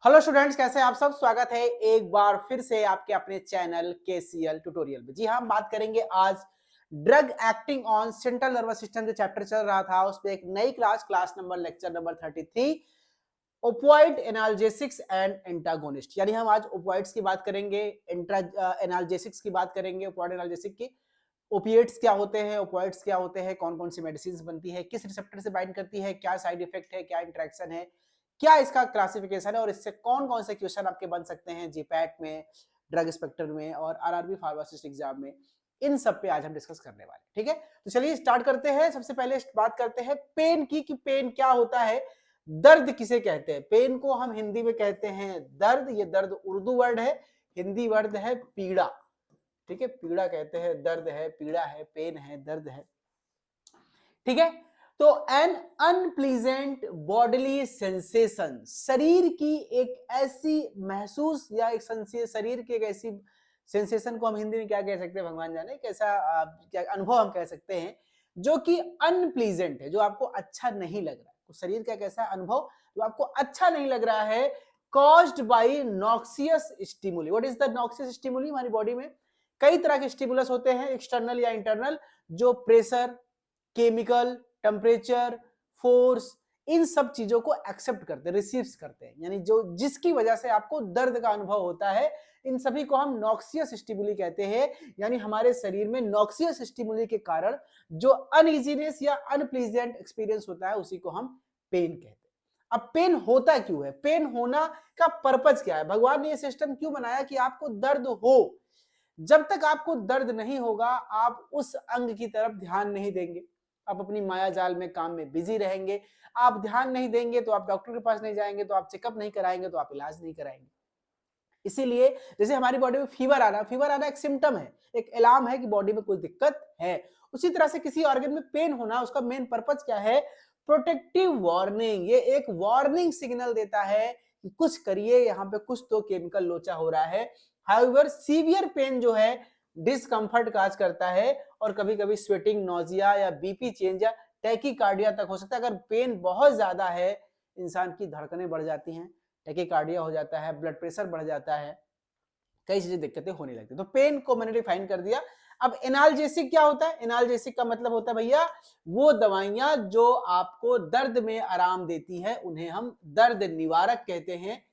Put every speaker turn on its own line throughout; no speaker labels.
Hello students, कैसे हैं आप सब। स्वागत है एक बार फिर से आपके अपने चैनल केसीएल ट्यूटोरियल में। जी हाँ, हम बात करेंगे आज drug acting on central nervous system. जो चैप्टर चल रहा था उस पर एक नई class number lecture number 33 opioid analgesics and antagonist. यानी हम आज ओपियोइड्स की बात करेंगे, एनाल्जेसिक्स की बात करेंगे। ओपियोइड एनाल्जेसिक की ओपिएट्स क्या होते हैं, ओपियोइड्स क्या होते हैं, कौन कौन सी मेडिसिन बनती है, किस रिसेप्टर से बाइंड करती है, क्या साइड इफेक्ट है, क्या इंटरेक्शन है, क्या इसका क्लासिफिकेशन है और इससे कौन कौन से क्वेश्चन आपके बन सकते हैं जीपैट में, ड्रग इंस्पेक्टर में और आरआरबी फार्मासिस्ट एग्जाम में। इन सब पे आज हम डिस्कस करने वाले हैं। ठीक है, तो चलिए स्टार्ट करते हैं। सबसे पहले बात करते हैं पेन की कि पेन क्या होता है, दर्द किसे कहते हैं। पेन को हम हिंदी में कहते हैं दर्द। ये दर्द उर्दू वर्ड है, हिंदी वर्ड है पीड़ा। ठीक है, पीड़ा कहते हैं, दर्द है, पीड़ा है, पेन है, दर्द है। ठीक है, तो एन अनप्लीजेंट बॉडीली सेंसेशन, शरीर की एक ऐसी महसूस या एक शरीर की एक ऐसी सेंसेशन को हम हिंदी में क्या कह सकते हैं, भगवान जाने, कैसा क्या अनुभव हम कह सकते हैं जो कि अनप्लीजेंट है, जो आपको अच्छा नहीं लग रहा है। तो शरीर का कैसा अनुभव जो आपको अच्छा नहीं लग रहा है, caused by noxious stimuli. What is the noxious stimuli? हमारी बॉडी में कई तरह के स्टिमुलस होते हैं, एक्सटर्नल या इंटरनल, जो प्रेशर, केमिकल, टेम्परेचर, फोर्स, इन सब चीजों को एक्सेप्ट करते हैं, रिसीव्स करते हैं, यानी जो जिसकी वजह से आपको दर्द का अनुभव होता है, इन सभी को हम नॉक्सियस स्टिमुली कहते हैं। यानी हमारे शरीर में नॉक्सियस स्टिमुली के कारण जो अनइजीनेस या अनप्लीजेंट एक्सपीरियंस होता है उसी को हम पेन कहते हैं। अब पेन होता क्यों है, पेन होना का पर्पज क्या है, भगवान ने ये सिस्टम क्यों बनाया कि आपको दर्द हो। जब तक आपको दर्द नहीं होगा आप उस अंग की तरफ ध्यान नहीं देंगे, आप अपनी माया जाल में काम में बिजी रहेंगे। आप ध्यान नहीं देंगे तो आप डॉक्टर के पास नहीं जाएंगे, तो आप चेकअप नहीं कराएंगे, तो आप इलाज नहीं कराएंगे। इसीलिए जैसे हमारी बॉडी में फीवर आना एक सिम्टम है, एक अलार्म है कि बॉडी में कोई दिक्कत है। उसी तरह से किसी ऑर्गन में पेन होना, उसका मेन पर्पज क्या है, प्रोटेक्टिव वार्निंग। ये एक वार्निंग सिग्नल देता है कि कुछ करिए, यहाँ पे कुछ तो केमिकल लोचा हो रहा है। हाउएवर सीवियर पेन जो है डिस्कंफर्ट काज करता है और कभी कभी स्वेटिंग, नोजिया या बीपी चेंज या टैकीकार्डिया तक हो सकता है। अगर पेन बहुत ज्यादा है, इंसान की धड़कनें बढ़ जाती हैं, टैकीकार्डिया हो जाता है, ब्लड प्रेशर बढ़ जाता है, कई चीजें दिक्कतें होने लगती है। तो पेन को मैंने डिफाइन कर दिया। अब एनाल्जेसिक क्या होता है? एनाल्जेसिक का मतलब होता है भैया वो दवाइयां जो आपको दर्द में आराम देती है, उन्हें हम दर्द निवारक कहते हैं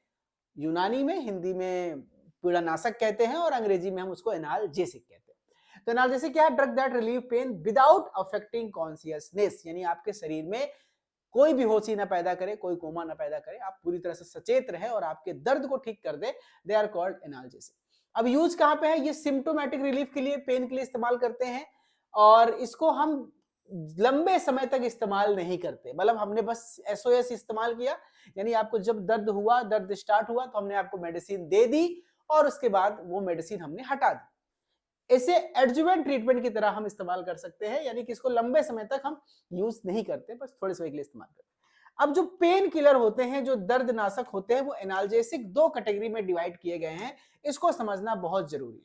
यूनानी में, हिंदी में पीड़ानाशक कहते हैं और अंग्रेजी में हम उसको एनाल्जेसिक कहते हैं। तो एनाल्जेसिक क्या है? Drug that relieve pain without affecting consciousness, यानी आपके शरीर में कोई भी होशी ना पैदा करे, कोई कोमा ना पैदा करे, आप पूरी तरह से सचेत रहे और आपके दर्द को ठीक कर दे। They are called analgesic. अब यूज कहां पे है? ये सिम्टोमेटिक रिलीफ के लिए, पेन के लिए इस्तेमाल करते हैं और इसको हम लंबे समय तक इस्तेमाल नहीं करते। मतलब हमने बस एसओएस इस्तेमाल किया, यानी आपको जब दर्द हुआ, दर्द स्टार्ट हुआ तो हमने आपको मेडिसिन दे दी और उसके बाद वो मेडिसिन हमने हटा दी। इसे एडजुवेंट ट्रीटमेंट की तरह हम इस्तेमाल कर सकते हैं, यानी कि इसको लंबे समय तक हम यूज नहीं करते, बस थोड़े समय के लिए इस्तेमाल करते हैं। अब जो पेन किलर होते हैं, जो दर्द नाशक होते हैं, वो एनाल्जेसिक दो कैटेगरी में डिवाइड किए गए हैं। इसको समझना बहुत जरूरी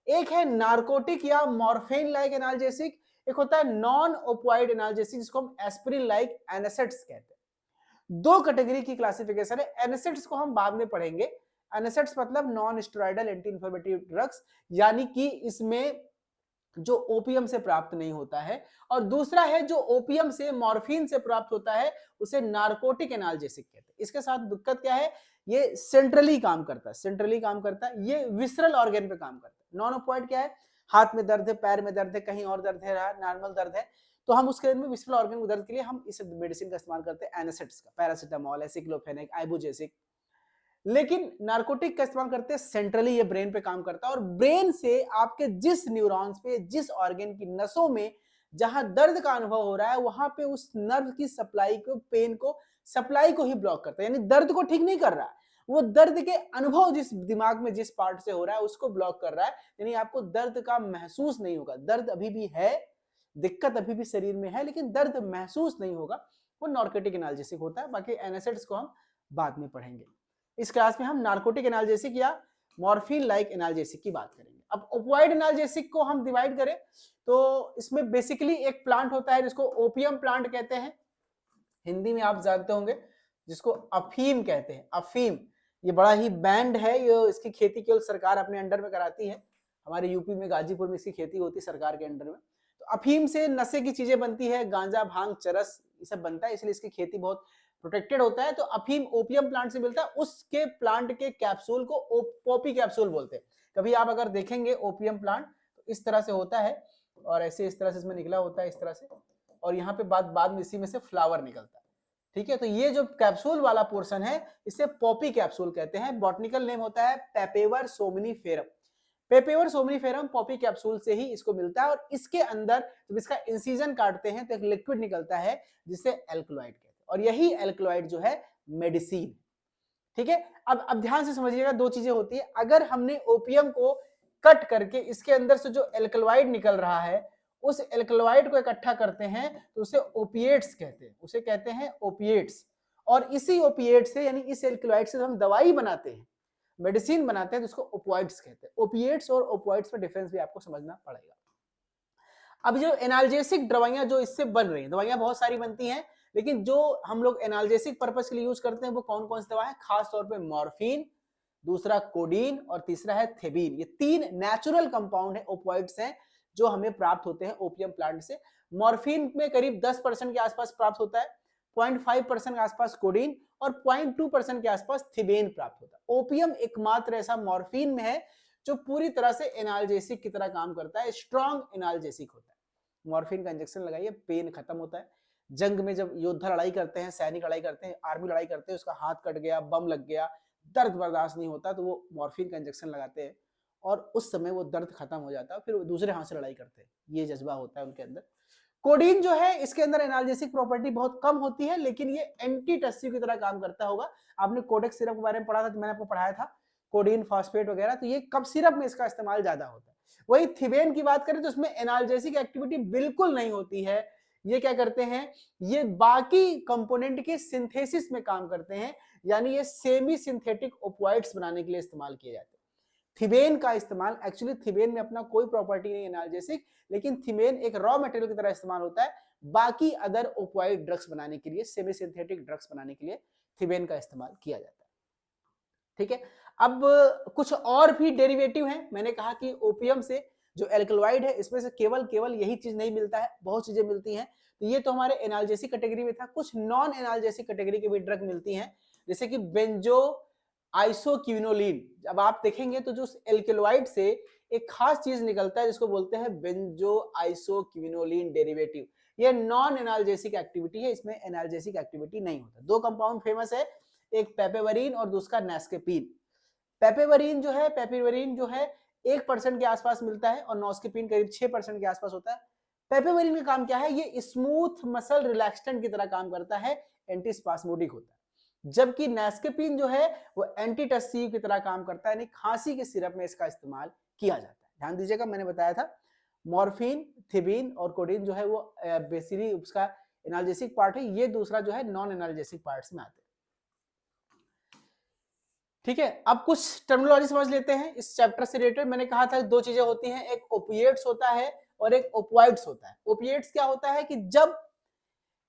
है। एक है नार्कोटिक या मॉर्फिन लाइक एनाल्जेसिक, एक होता है नॉन ओपियोइड एनाल्जेसिक जिसको हम एस्पिरिन लाइक एनासेट्स कहते हैं। दो कैटेगरी की क्लासिफिकेशन है। एनासेट्स को हम बाद में पढ़ेंगे। एनासेट्स मतलब non steroidal anti inflammatory drugs, यानी कि इसमें जो ओपियम से प्राप्त नहीं होता है, और दूसरा है जो ओपियम से, मॉर्फिन से प्राप्त होता है, उसे नार्कोटिक एनाल्जेसिक कहते हैं। इसके साथ दिक्कत क्या है, ये सेंट्रली काम करता है, सेंट्रली काम करता है, ये विसरल ऑर्गन पे काम करता है। नॉन ओपियोइड क्या है? हाथ में दर्द है, पैर में दर्द है, कहीं और दर्द है, नॉर्मल दर्द है, तो हम उसके में विसरल ऑर्गन को दर्द के लिए हम इस मेडिसिन का इस्तेमाल करते हैं, एनासेट्स का, पैरासिटामोल है, सिक्लोफेनेक, आइबुजेसिक। लेकिन नार्कोटिक का इस्तेमाल करते हैं सेंट्रली, ये ब्रेन पे काम करता है और ब्रेन से आपके जिस न्यूरॉन्स पे, जिस ऑर्गन की नसों में जहां दर्द का अनुभव हो रहा है, वहां पे उस नर्व की सप्लाई को, पेन को, सप्लाई को ही ब्लॉक करता है, यानी दर्द को ठीक नहीं कर रहा है, वो दर्द के अनुभव जिस दिमाग में जिस पार्ट से हो रहा है उसको ब्लॉक कर रहा है, यानी आपको दर्द का महसूस नहीं होगा। दर्द अभी भी है, दिक्कत अभी भी शरीर में है, लेकिन दर्द महसूस नहीं होगा। वो नार्कोटिक एनाल्जेसिक होता है। बाकी एनासेट्स को हम बाद में पढ़ेंगे। इस क्लास में हम नार्कोटिक एनाल्जेसिक या मॉर्फिन लाइक एनाल्जेसिक की बात करेंगे। अब ओपियोइड एनाल्जेसिक को हम डिवाइड करें तो इसमें बेसिकली एक प्लांट होता है जिसको ओपियम प्लांट कहते हैं, हिंदी में आप जानते होंगे, जिसको अफीम कहते हैं, अफीम। ये बड़ा ही बैंड है, ये इसकी खेती केवल सरकार अपने अंडर में कराती है। हमारे यूपी में गाजीपुर में इसकी खेती होती है सरकार के अंडर में। तो अफीम से नशे की चीजें बनती है, गांजा, भांग, चरस, ये सब बनता है, इसलिए इसकी खेती बहुत प्रोटेक्टेड होता है। तो अफीम ओपियम प्लांट से मिलता है, उसके प्लांट के कैप्सूल को पॉपी कैप्सूल बोलते हैं। कभी आप अगर देखेंगे ओपियम प्लांट तो इस तरह से होता है, और ऐसे इस तरह से इसमें निकला होता है इस तरह से, और यहाँ पे बाद में इसी में से फ्लावर निकलता है। ठीक है, तो ये जो कैप्सूल वाला पोर्शन है इसे पॉपी कैप्सूल कहते हैं। बॉटनिकल नेम होता है पेपेवर सोमनीफेरम। पेपेवर सोमनीफेरम पॉपी कैप्सूल से ही इसको मिलता है, और इसके अंदर जब इसका इंसिजन काटते हैं तो एक लिक्विड निकलता है जिसे एल्कलॉइड कहते हैं, और यही एल्कलॉइड जो है मेडिसिन। ठीक है, अब ध्यान से समझिएगा, दो चीजें होती है। अगर हमने ओपियम को कट करके इसके अंदर से जो एल्कलॉइड निकल रहा है उस एल्कलॉइड को इकट्ठा करते हैं तो उसे ओपिएट्स कहते हैं, उसे कहते हैं ओपिएट्स। और इसी ओपिएट से यानी इस एल्कलॉइड से हम दवाई बनाते हैं, मेडिसिन बनाते हैं, तो उसको ओपिएट्स कहते हैं। ओपिएट्स और ओपिएट्स में डिफरेंस भी आपको समझना पड़ेगा। अब जो एनाल्जेसिक दवाइयां जो इससे बन रही हैं, दवाइयां बहुत सारी बनती हैं, लेकिन जो हम लोग एनाल्जेसिक पर्पस के लिए यूज करते हैं वो कौन कौन सी दवा है? खास तौर पे मॉर्फिन, दूसरा कोडीन और तीसरा है थेबीन। ये तीन नेचुरल कंपाउंड है, ओपिएट्स हैं, जो हमें प्राप्त होते हैं ओपियम प्लांट से। मॉर्फिन में करीब 10% के आसपास प्राप्त होता है, 0.5% के आसपास कोडीन और 0.2% के आसपास थिबेन प्राप्त होता है। ओपियम एकमात्र ऐसा मॉर्फिन में है जो पूरी तरह से एनाल्जेसिक की तरह काम करता है, स्ट्रॉन्ग एनाल्जेसिक होता है। मॉर्फिन का इंजेक्शन लगाइए, पेन खत्म होता है। जंग में जब योद्धा लड़ाई करते हैं, सैनिक लड़ाई करते हैं, आर्मी लड़ाई करते हैं, उसका हाथ कट गया, बम लग गया, दर्द बर्दाश्त नहीं होता, तो वो मॉर्फिन का इंजेक्शन लगाते हैं और उस समय वो दर्द खत्म हो जाता है, फिर वो दूसरे हाथ से लड़ाई करते हैं। ये जज्बा होता है उनके अंदर। कोडीन जो है इसके अंदर एनाल्जेसिक प्रॉपर्टी बहुत कम होती है, लेकिन ये एंटी टस्सिव की तरह काम करता होगा। आपने कोडेक्स सिरप के बारे में पढ़ा था, तो मैंने आपको पढ़ाया था कोडीन फॉस्फेट वगैरह, तो ये कफ सिरप में इसका इस्तेमाल ज्यादा होता है। वही थिबेन की बात करें तो उसमें एनाल्जेसिक एक्टिविटी बिल्कुल नहीं होती है। ये क्या करते हैं, ये बाकी कंपोनेंट के सिंथेसिस में काम करते हैं, यानी ये सेमी सिंथेटिक ओपिएट्स बनाने के लिए इस्तेमाल किए जाते हैं। थिबेन का इस्तेमाल, एक्चुअली थिबेन में अपना कोई प्रॉपर्टी नहीं एनाल्जेसिक, लेकिन थिबेन एक रॉ मटेरियल की तरह इस्तेमाल होता है बाकी अदर ओपिएट ड्रग्स बनाने के लिए, सेमी सिंथेटिक ड्रग्स बनाने के लिए थिबेन का इस्तेमाल किया जाता है। ठीक है, अब कुछ और भी डेरिवेटिव हैं। मैंने कहा कि ओपियम से जो एल्कलॉइड है इसमें से केवल यही चीज नहीं मिलता है, बहुत चीजें मिलती हैं। तो ये तो हमारे एनाल्जेसिक कैटेगरी में था। कुछ नॉन एनाल्जेसिक कैटेगरी की भी ड्रग मिलती हैं, जैसे कि बेंजो आइसोक्विनोलिन। अब आप देखेंगे तो जो एल्कलॉइड से एक खास चीज निकलता है जिसको बोलते हैं बेंजो आइसोक्विनोलिन डेरिवेटिव। ये नॉन एनाल्जेसिक एक्टिविटी है, इसमें एनाल्जेसिक एक्टिविटी नहीं होता। दो कंपाउंड फेमस है, एक पेपेवरीन और दूसरा नेस्केपीन। पेपेवरीन जो है 1% के आसपास मिलता है और नॉस्केपीन करीब 6% के आसपास होता है। पेपेवरीन का काम क्या है, ये स्मूथ मसल रिलैक्सेंट की तरह काम करता है, एंटीस्पास्मोडिक होता है। जबकि नेस्केपीन जो है वो एंटीटस्सिव की तरह काम करता है, यानी खांसी के सिरप में इसका इस्तेमाल किया जाता है। ध्यान दीजिएगा, मैंने बताया था मॉर्फिन, थिबीन और कोडीन जो है वो बेसिकली उसका एनाल्जेसिक पार्ट है, ये दूसरा जो है नॉन एनाल्जेसिक पार्ट्स में आते हैं। ठीक है, अब कुछ टर्मिनोलॉजी समझ लेते हैं इस चैप्टर से रिलेटेड। मैंने कहा था दो चीजें होती हैं, एक ओपिएट्स होता है और एक ओपिएट्स होता है। ओपिएट्स क्या होता है कि जब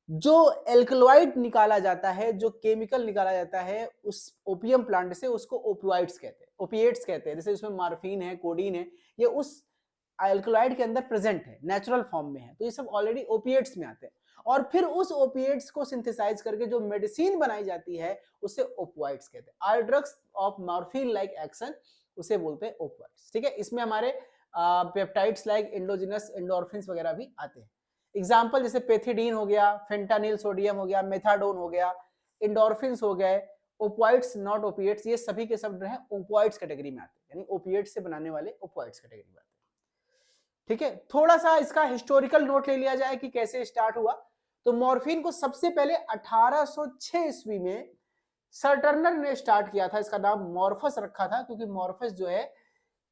जो एल्कलॉइड निकाला जाता है, जो केमिकल निकाला जाता है उस ओपियम प्लांट से, उसको ओपिएट्स कहते हैं, ओपिएट्स कहते हैं। जैसे इसमें मॉर्फिन है, कोडीन है, ये उस एल्कलॉइड के अंदर प्रेजेंट है, नेचुरल फॉर्म में है, तो ये सब ऑलरेडी ओपिएट्स में आते हैं। और फिर उस ओपिएट्स को सिंथेसाइज करके जो मेडिसिन बनाई जाती है उसे ओपिएट्स कहते हैं। All drugs of morphine like action उसे बोलते हैं ओपिएट्स। ठीक है, इसमें हमारे पेप्टाइड्स लाइक एंडोजिनस एंडोर्फिन्स वगैरह भी आते हैं। एग्जाम्पल जैसे पेथिडीन हो गया, फेंटानिल सोडियम हो गया, मेथाडोन हो गया, एंडोर्फिन्स हो गए, ओपिएट्स नॉट ओपिएट्स, ये सभी के सब जो है ओपिएट्स कैटेगरी में आते हैं, यानी ओपिएट्स से बनाने वाले ओपिएट्स कैटेगरी में आते हैं। ठीक है, थोड़ा सा इसका हिस्टोरिकल नोट ले लिया जाए कि कैसे स्टार्ट हुआ। तो मॉर्फिन को सबसे पहले 1806 ईस्वी में सर टर्नर ने स्टार्ट किया था। इसका नाम मॉर्फस रखा था क्योंकि मॉर्फस जो है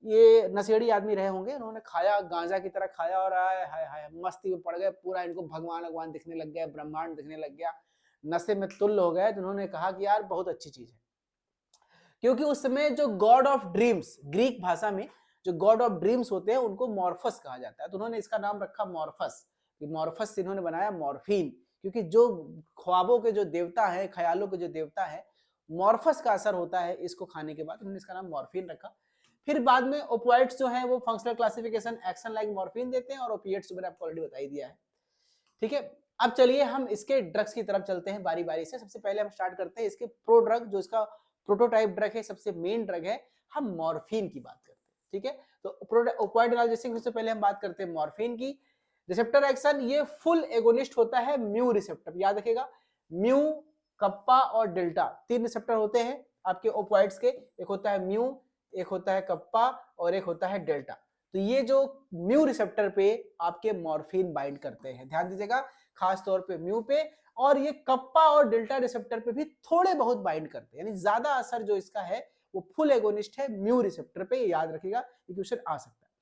ये नशेड़ी आदमी रहे होंगे, उन्होंने खाया, गांजा की तरह खाया और हाय हाय मस्ती में पड़ गए, पूरा इनको भगवान भगवान दिखने लग गया, ब्रह्मांड दिखने लग गया, नशे में तुल्य हो गए। तो उन्होंने कहा कि यार बहुत अच्छी चीज है, क्योंकि उस समय जो गॉड ऑफ ड्रीम्स, ग्रीक भाषा में जो गॉड ऑफ ड्रीम्स होते हैं उनको मॉर्फस कहा जाता है। तो उन्होंने इसका नाम रखा मॉर्फस। मॉर्फस से इन्होंने बनाया मॉर्फिन, क्योंकि जो ख्वाबों के जो देवता है, ख्यालों के जो देवता है, मॉर्फस का असर होता है इसको खाने के बाद, उन्होंने इसका नाम मॉर्फिन रखा। फिर बाद में ओपिएट्स जो है वो functional classification action like morphine देते हैं, और ओपिएट्स मैंने आपको ऑलरेडी बता ही दिया है। ठीक है, अब चलिए हम इसके ड्रग्स की तरफ चलते हैं बारी बारी से। सबसे पहले हम स्टार्ट करते हैं इसके प्रो ड्रग, जो इसका प्रोटोटाइप ड्रग है, सबसे मेन ड्रग है, हम मॉर्फिन की बात करते हैं। ठीक है, तो ओपियोइड एनाल्जेसिक से पहले हम बात करते हैं मॉर्फिन की। रिसेप्टर एक्शन, ये फुल एगोनिस्ट होता है म्यू रिसेप्टर, याद रखिएगा, म्यू, कप्पा और डेल्टा, 3 रिसेप्टर होते हैं आपके ओपियोइड्स के, एक होता है म्यू, एक होता है कप्पा और एक होता है डेल्टा। तो ये जो म्यू रिसेप्टर पे आपके मॉर्फिन बाइंड करते हैं, ध्यान दीजिएगा, खास तौर पे म्यू पे, और ये कप्पा और डेल्टा रिसेप्टर पे भी थोड़े बहुत बाइंड करते हैं, यानी ज्यादा असर जो इसका है वो फुल एगोनिस्ट है म्यू रिसेप्टर पे, याद रखिएगा, ये क्वेश्चन आ सकता है।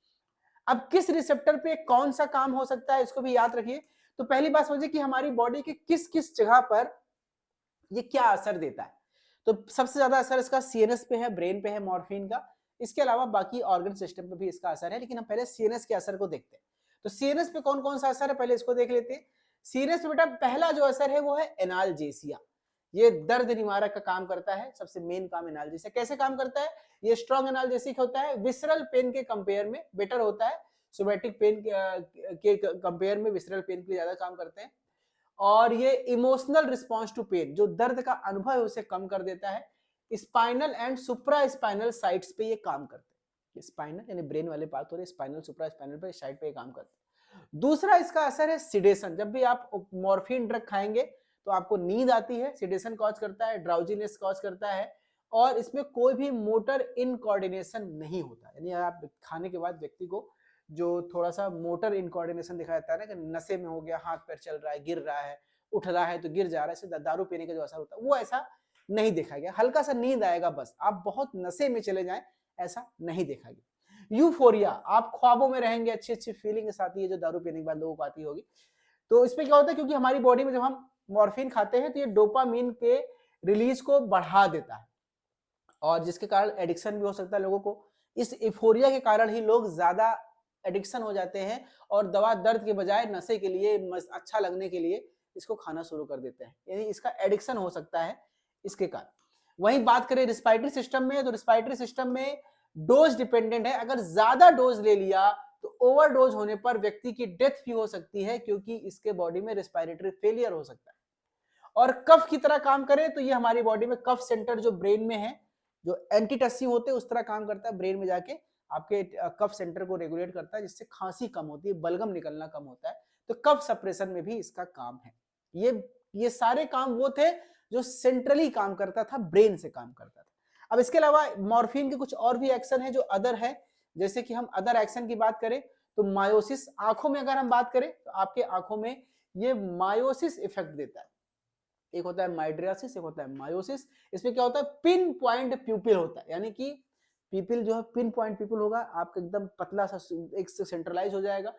अब किस रिसेप्टर पे कौन सा काम हो सकता है इसको भी याद रखिए। तो पहली बात समझिए कि हमारी बॉडी के किस किस जगह पर ये क्या असर देता है। तो सबसे ज्यादा असर इसका सीएनएस पे है, ब्रेन पे है मॉर्फिन का। इसके अलावा बाकी ऑर्गन सिस्टम पे भी इसका असर है, लेकिन हम पहले सीएनएस के असर को देखते हैं। तो सीएनएस पे कौन कौन सा असर है पहले इसको देख लेते हैं। सीएनएस पे बेटा पहला जो असर है वो है एनाल्जेसिया, ये दर्द निवारक का काम करता है, सबसे मेन काम एनाल्जेसिया। कैसे काम करता है, ये स्ट्रॉन्ग एनाल्जेसिक होता है, विसरल पेन के कंपेयर में बेटर होता है, सोमैटिक पेन के कंपेयर में विसरल पेन के लिए ज्यादा काम करते हैं। और ये इमोशनल रिस्पॉन्स टू पेन, जो दर्द का अनुभव है उसे कम कर देता है। Spinal and supra spinal sites पे ये काम करते हैं, स्पाइनल यानी ब्रेन वाले पार्ट हो रहे, स्पाइनल सुप्रा स्पाइनल पे साइड पे ये काम करते हैं। दूसरा इसका असर है सिडेशन, जब भी आप मॉर्फिन ड्रग खाएंगे तो आपको नींद आती है, सिडेशन कॉज करता है, ड्राउजीनेस कॉज करता है, और इसमें कोई भी मोटर इनकोऑर्डिनेशन नहीं होता, यानी आप खाने के बाद व्यक्ति को जो थोड़ा सा मोटर इनकोऑर्डिनेशन दिखाया जाता है ना, कि नशे में हो गया, हाथ पैर चल रहा है, गिर रहा है, उठ रहा है तो गिर जा रहा है, दारू पीने का जो असर होता है वो ऐसा नहीं देखा गया। हल्का सा नींद आएगा बस, आप बहुत नशे में चले जाएं ऐसा नहीं देखा गया। यूफोरिया, आप ख्वाबों में रहेंगे, अच्छी अच्छी फीलिंग्स आती है जो दारू पीने के बाद लोगों को आती होगी। तो इसमें क्या होता है, क्योंकि हमारी बॉडी में जब हम मॉर्फिन खाते हैं तो ये डोपामीन के रिलीज को बढ़ा देता है, और जिसके कारण एडिक्शन भी हो सकता है लोगों को। इस यूफोरिया के कारण ही लोग ज्यादा एडिक्शन हो जाते हैं, और दवा दर्द के बजाय नशे के लिए, अच्छा लगने के लिए इसको खाना शुरू कर देते हैं, यानी इसका एडिक्शन हो सकता है इसके कारण। वहीं बात करें रिस्पायरेटरी सिस्टम में, तो रिस्पायरेटरी सिस्टम में डोज डिपेंडेंट है, अगर ज्यादा डोज ले लिया तो ओवरडोज होने पर व्यक्ति की डेथ भी हो सकती है, क्योंकि इसके बॉडी में रिस्पायरेटरी फेलियर हो सकता है। और कफ की तरह काम करे तो ये हमारी बॉडी में कफ सेंटर जो ब्रेन में है, जो एंटीटस्सी होते हैं उस तरह काम करता है, ब्रेन में जाके आपके कफ सेंटर को रेगुलेट करता है, जिससे खांसी कम होती है, बलगम निकलना कम होता है। तो कफ सप्रेशन में भी इसका काम है। ये सारे काम वो थे जो सेंट्रली काम करता था, ब्रेन से काम करता था। अब इसके अलावा मॉर्फिन के कुछ और भी एक्शन है जो अदर है, जैसे कि हम अदर एक्शन की बात करें तो मायोसिस, आंखों में अगर हम बात करें तो आपके आंखों में ये मायोसिस इफेक्ट देता है। एक होता है माइड्रियासिस, एक होता है मायोसिस। इसमें क्या होता है, पिन पॉइंट प्यूपिल होता है, यानी कि पीपिल जो है पिन पॉइंट पीपिल होगा, आपका एकदम पतला सा एक से सेंट्रलाइज हो जाएगा।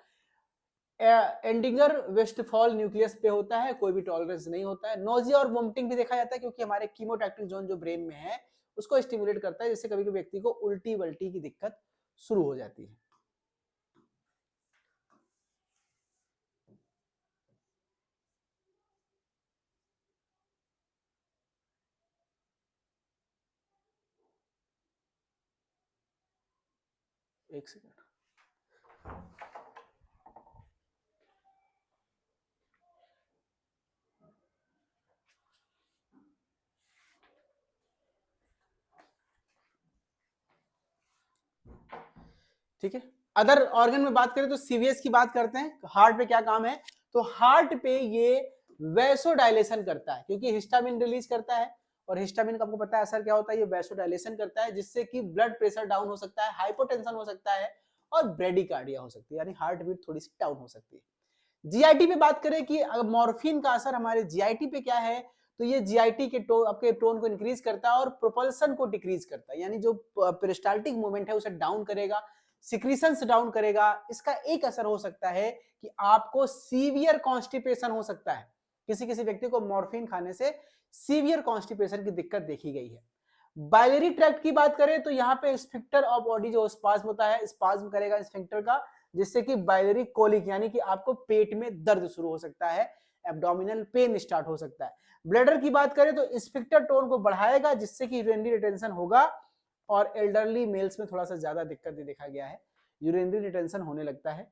एंडिंगर वेस्टफॉल न्यूक्लियस पे होता है, कोई भी टॉलरेंस नहीं होता है। नोजिया और वोमिटिंग भी देखा जाता है, क्योंकि हमारे कीमोटैक्टिक जोन जो ब्रेन में है उसको स्टिमुलेट करता है, जिससे कभी कभी व्यक्ति को उल्टी वल्टी की दिक्कत शुरू हो जाती है। एक सेकंड, ठीक है। अदर ऑर्गन में बात करें तो सीवीएस की बात करते हैं, हार्ट पे क्या काम है, तो हार्ट पे ये वैसोडाइलेशन करता है, क्योंकि हिस्टामिन रिलीज करता है, और हिस्टामिन का आपको पता है असर क्या होता है, ये वैसोडाइलेशन करता है, जिससे कि ब्लड प्रेशर डाउन हो सकता है, हाइपोटेंशन हो सकता है, और ब्रेडिकार्डिया हो सकती है, यानी हार्ट बीट थोड़ी सी डाउन हो सकती है। जीआईटी पे बात करें कि मॉर्फिन का असर हमारे जीआईटी पे क्या है, तो ये जीआईटी के आपके टोन को इंक्रीज करता है और प्रोपल्सन को डिक्रीज करता है, यानी जो पेरिस्टाल्टिक मूवमेंट है उसे डाउन करेगा, सिक्रीशंस डाउन करेगा। इसका एक असर हो सकता है कि आपको सीवियर कॉन्स्टिपेशन हो सकता है, किसी किसी व्यक्ति को मॉर्फिन खाने से सीवियर कॉन्स्टिपेशन की दिक्कत देखी गई है। बाइलरी ट्रैक्ट की बात करें तो यहाँ पे स्फिंक्टर ऑफ बॉडी जो स्पाज्म होता है, स्पाज्म करेगा स्फिंक्टर का, जिससे कि बाइलरी कोलिक यानी कि आपको पेट में दर्द शुरू हो सकता है। एब्डोमिनल पेन स्टार्ट हो सकता है। ब्लैडर की बात करें तो स्फिंक्टर टोन को बढ़ाएगा जिससे कि यूरिनरी रिटेंशन होगा, और एल्डरली मेल्स में थोड़ा सा ज्यादा दिक्कत देखा गया है, यूरिनरी रिटेंशन होने लगता है।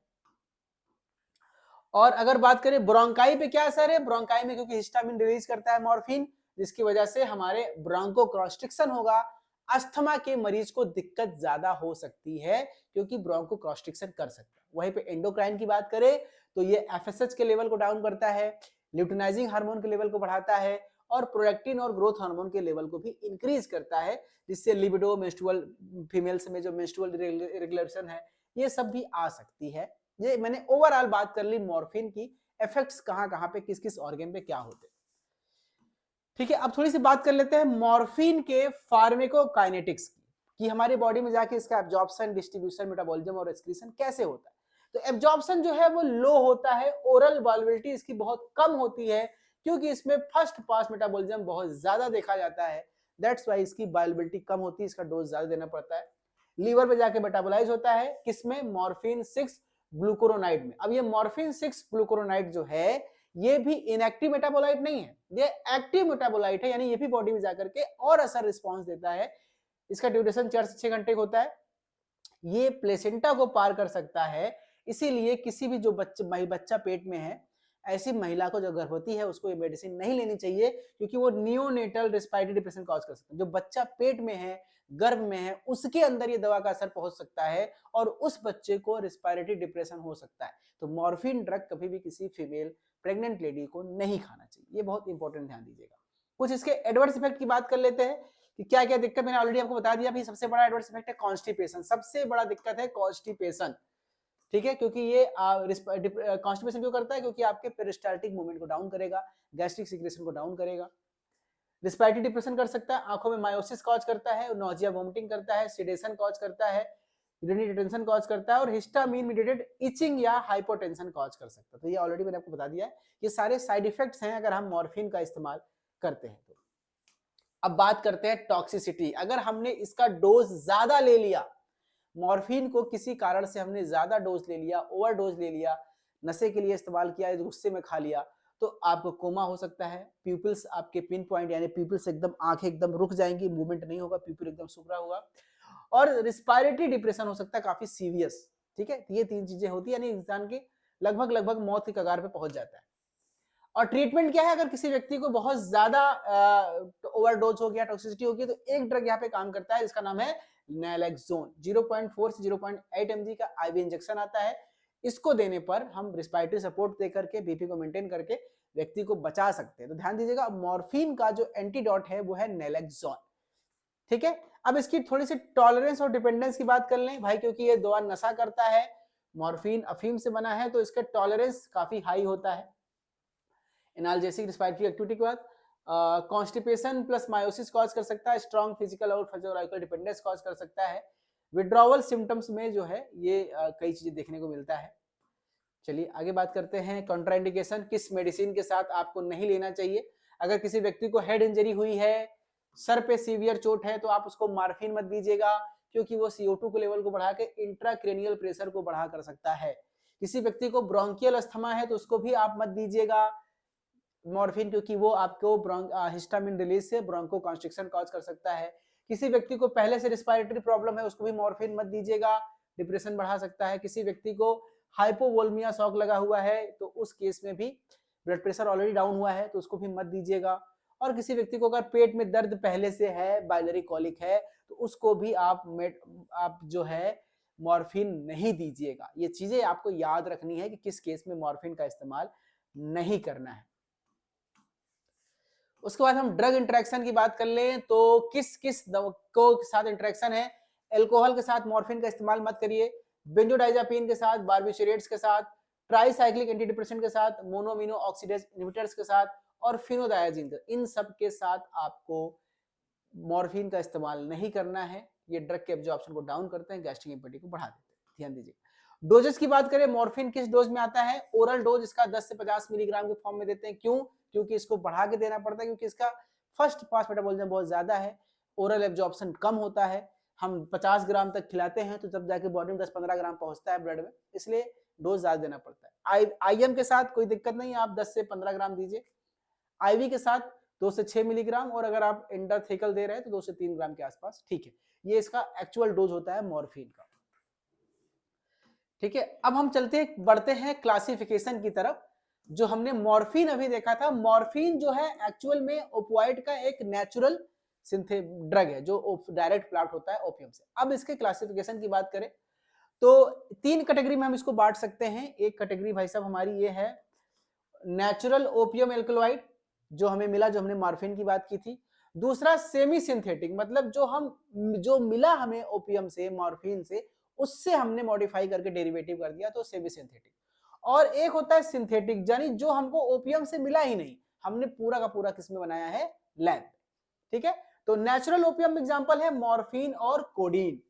और अगर बात करें ब्रोंकाई पे क्या असर है, ब्रोंकाई में क्योंकि हिस्टामिन रिलीज करता है मॉर्फिन, जिसकी वजह से हमारे ब्रोंको कॉन्स्ट्रिक्शन होगा, अस्थमा के मरीज को दिक्कत ज्यादा हो सकती है क्योंकि ब्रोंको कॉन्स्ट्रिक्शन कर सकता है। वहीं पे एंडोक्राइन की बात करें तो ये एफएसएच के लेवल को डाउन करता है, ल्यूटिनाइजिंग हार्मोन के लेवल को बढ़ाता है, और प्रोलैक्टिन और ग्रोथ हार्मोन के लेवल को भी इंक्रीज करता है, जिससे लिबिडो, मेंस्ट्रुअल, फीमेल्स में जो मेंस्ट्रुअल रेगुलेशन है ये सब भी आ सकती है। ये मैंने ओवरऑल बात कर ली मॉर्फिन की इफेक्ट्स कहां कहां पे किस किस ऑर्गन पे क्या होते हैं। ठीक है, अब थोड़ी सी बात कर लेते हैं मॉर्फिन के फार्मेकोकाइनेटिक्स की, कि हमारी बॉडी में जाके इसका एब्जॉर्प्शन, डिस्ट्रीब्यूशन, मेटाबॉलिज्म और एक्सक्रीशन कैसे होता है। तो एब्जॉर्प्शन जो है वो लो होता है, ओरल वॉल्बिलिटी इसकी बहुत कम होती है क्योंकि इसमें फर्स्ट पास मेटाबॉलिज्म बहुत ज्यादा देखा जाता है, दैट्स वाई इसकी वॉल्बिलिटी कम होती है, इसका डोज ज्यादा देना पड़ता है। लीवर पे जाके मेटाबोलाइज होता है किसमें, मॉर्फिन 6 ग्लूकुरोनाइड में। अब ये मॉर्फिन 6 ग्लूकुरोनाइड जो है ये भी इनएक्टिव मेटाबोलाइट नहीं है, ये एक्टिव मेटाबोलाइट है, यानी ये भी बॉडी में जाकर के और असर रिस्पॉन्स देता है। इसका ड्यूरेशन 4 से 6 घंटे होता है, ये प्लेसेंटा को पार कर सकता है, इसीलिए किसी भी जो बच्चा पेट में है, ऐसी महिला को जो गर्भवती है उसको ये मेडिसिन नहीं लेनी चाहिए क्योंकि वो नियोनेटल रेस्पिरेटरी डिप्रेशन कॉज कर सकता है। जो बच्चा पेट में है, गर्भ में है, उसके अंदर ये दवा का असर पहुंच सकता है और उस बच्चे को रेस्पिरेटरी डिप्रेशन हो सकता है। तो मॉर्फिन ड्रग कभी भी किसी फीमेल प्रेग्नेंट लेडी को नहीं खाना चाहिए, ये बहुत इंपॉर्टेंट ध्यान दीजिएगा। कुछ इसके एडवर्स इफेक्ट की बात कर लेते हैं कि क्या क्या दिक्कत, मैंने ऑलरेडी आपको बता दिया। भाई सबसे बड़ा एडवर्स इफेक्ट है कॉन्स्टिपेशन, सबसे बड़ा दिक्कत है कॉन्स्टिपेशन। ठीक है, क्योंकि ये कॉन्स्टिपेशन क्यों करता है, क्योंकि आपके पेरिस्टाल्टिक मूवमेंट को डाउन करेगा, गैस्ट्रिक सिक्रेशन को डाउन करेगा, रिस्पिरेटरी डिप्रेशन कर सकता है, आंखों में मायोसिस कॉज करता है, नोजिया वोमिटिंग करता है, सेडेशन कॉज करता है, यूरिनरी रिटेंशन कॉज करता है, और हिस्टामिन मीडिएटेड इचिंग या हाइपोटेंशन कॉज कर सकता है। तो ये ऑलरेडी मैंने आपको बता दिया है, ये सारे साइड इफेक्ट्स हैं अगर हम मॉर्फिन का इस्तेमाल करते हैं तो। अब बात करते हैं टॉक्सिसिटी। अगर हमने इसका डोज ज्यादा ले लिया, मॉर्फिन को किसी कारण से हमने ज्यादा डोज ले लिया, ओवर डोज ले लिया, नशे के लिए इस्तेमाल किया, गुस्से में खा लिया, तो आपको कोमा हो सकता है, प्यूपिल्स आपके पिन पॉइंट यानी प्यूपिल्स एकदम, आंखें एकदम रुक जाएंगी, मूवमेंट नहीं होगा, प्यूपिल एकदम सूख रहा होगा, और रिस्पायरेटरी डिप्रेशन हो सकता है काफी सीवियस। ठीक है, ये 3 चीजें होती है, यानी इंसान की लगभग मौत की कगार पे पहुंच जाता है। और ट्रीटमेंट क्या है, अगर किसी व्यक्ति को बहुत ज्यादा ओवरडोज हो गया, टॉक्सिसिटी हो गई, तो एक ड्रग यहाँ पे काम करता है जिसका नाम है नैलेक्सोन। 0.4 से 0.8 mg का आईवी इंजेक्शन आता है, इसको देने पर हम रिस्पायरेटरी सपोर्ट दे करके, बीपी को मेंटेन करके व्यक्ति को बचा सकते हैं। तो ध्यान दीजिएगा, मॉर्फिन का जो एंटीडोट है वो है नैलेक्सोन। ठीक है, अब इसकी थोड़ी सी टॉलरेंस और डिपेंडेंस की बात कर लें भाई, क्योंकि ये दवा नशा करता है, मॉर्फिन अफीम से बना है, तो इसका टॉलरेंस काफी हाई होता है। एनाल्जेसिक रिस्पायरेटरी एक्टिविटी के बाद कॉन्स्टिपेशन प्लस मायोसिस कॉज कर सकता है, स्ट्रॉन्ग फिजिकल और फिजियोलॉजिकल डिपेंडेंस कॉज कर सकता है, विड्रॉवल सिम्टम्स में जो है ये कई चीजें देखने को मिलता है। चलिए आगे बात करते हैं कॉन्ट्राइंडिकेशन, किस मेडिसिन के साथ आपको नहीं लेना चाहिए। अगर किसी व्यक्ति को हेड इंजरी हुई है, सर पे सीवियर चोट है, तो आप उसको मॉर्फिन मत दीजिएगा क्योंकि वो CO2 के लेवल को बढ़ा के इंट्राक्रेनियल प्रेशर को बढ़ा कर सकता है। किसी व्यक्ति को ब्रोंकियल अस्थमा है तो उसको भी आप मत दीजिएगा मॉर्फिन, क्योंकि वो आपको हिस्टामिन रिलीज से ब्रोंको कॉन्स्ट्रिक्शन कॉज कर सकता है। किसी व्यक्ति को पहले से रिस्पायरेटरी प्रॉब्लम है, उसको भी मॉर्फिन मत दीजिएगा, डिप्रेशन बढ़ा सकता है। किसी व्यक्ति को हाइपोवोल्मिया शॉक लगा हुआ है तो उस केस में भी ब्लड प्रेशर ऑलरेडी डाउन हुआ है तो उसको भी मत दीजिएगा। और किसी व्यक्ति को अगर पेट में दर्द पहले से है, बाइलरी कॉलिक है, तो उसको भी आप जो है मॉर्फिन नहीं दीजिएगा। ये चीजें आपको याद रखनी है कि किस केस में मॉर्फिन का इस्तेमाल नहीं करना है। उसके बाद हम ड्रग इंटरेक्शन की बात कर लें तो किस किस को साथ इंटरेक्शन है। एल्कोहल के साथ मॉर्फिन का इस्तेमाल मत करिए, बेंजोडाइजापीन के साथ, बार्बिचुरेट्स के साथ, ट्राइसाइक्लिक एंटीडिप्रेसेंट के साथ, मोनोमिनो ऑक्सीडेज इनहिबिटर्स के साथ और फिनोडायाजिन के, इन सब के साथ आपको मॉर्फिन का इस्तेमाल नहीं करना है। ये ड्रग के एब्जॉर्प्शन को डाउन करते हैं, गैस्ट्रिक इम्पैटी को बढ़ा देते हैं। ध्यान दीजिए। डोजेस की बात करें, मॉर्फिन किस डोज में आता है, ओरल डोज इसका 10 से 50 मिलीग्राम के फॉर्म में देते हैं। क्यों? क्योंकि इसको बढ़ा के देना पड़ता है, क्योंकि इसका फर्स्ट पास मेटाबॉलिज्म बहुत ज्यादा है, ओरल एब्जॉर्प्शन कम होता है। हम 50 ग्राम तक खिलाते हैं तो तब जाके बॉडी में 10-15 ग्राम पहुंचता है ब्लड में, इसलिए डोज ज्यादा देना पड़ता है। आईएम के साथ कोई दिक्कत नहीं, आप 10 से 15 ग्राम दीजिए, आईवी के साथ 2 से 6 मिलीग्राम, और अगर आप इंट्राथेकल दे रहे हैं तो 2 से 3 ग्राम के आसपास ठीक है। ये इसका एक्चुअल डोज होता है मॉर्फिन का। ठीक है, अब हम चलते हैं, बढ़ते हैं क्लासिफिकेशन की तरफ। जो हमने मॉर्फिन अभी देखा था, मॉर्फिन जो है एक्चुअल में ओपियोइड का एक नेचुरल ड्रग है जो डायरेक्ट प्लॉट होता है ओपियम से। अब इसके क्लासिफिकेशन की बात करें तो 3 कैटेगरी में हम इसको बांट सकते हैं। एक कैटेगरी भाई साहब हमारी ये है नेचुरल ओपियम एल्कलॉइड, जो हमें मिला, जो हमने मॉर्फिन की बात की थी। दूसरा सेमी सिंथेटिक, मतलब जो मिला हमें ओपियम से, मॉर्फिन से, उससे हमने मॉडिफाई करके डेरिवेटिव कर दिया, तो सेमी सिंथेटिक। और एक होता है सिंथेटिक, यानी जो हमको ओपियम से मिला ही नहीं, हमने पूरा का पूरा किसमें बनाया है, लैब। ठीक है, तो नेचुरल ओपियम एग्जांपल है मॉर्फिन और कोडीन,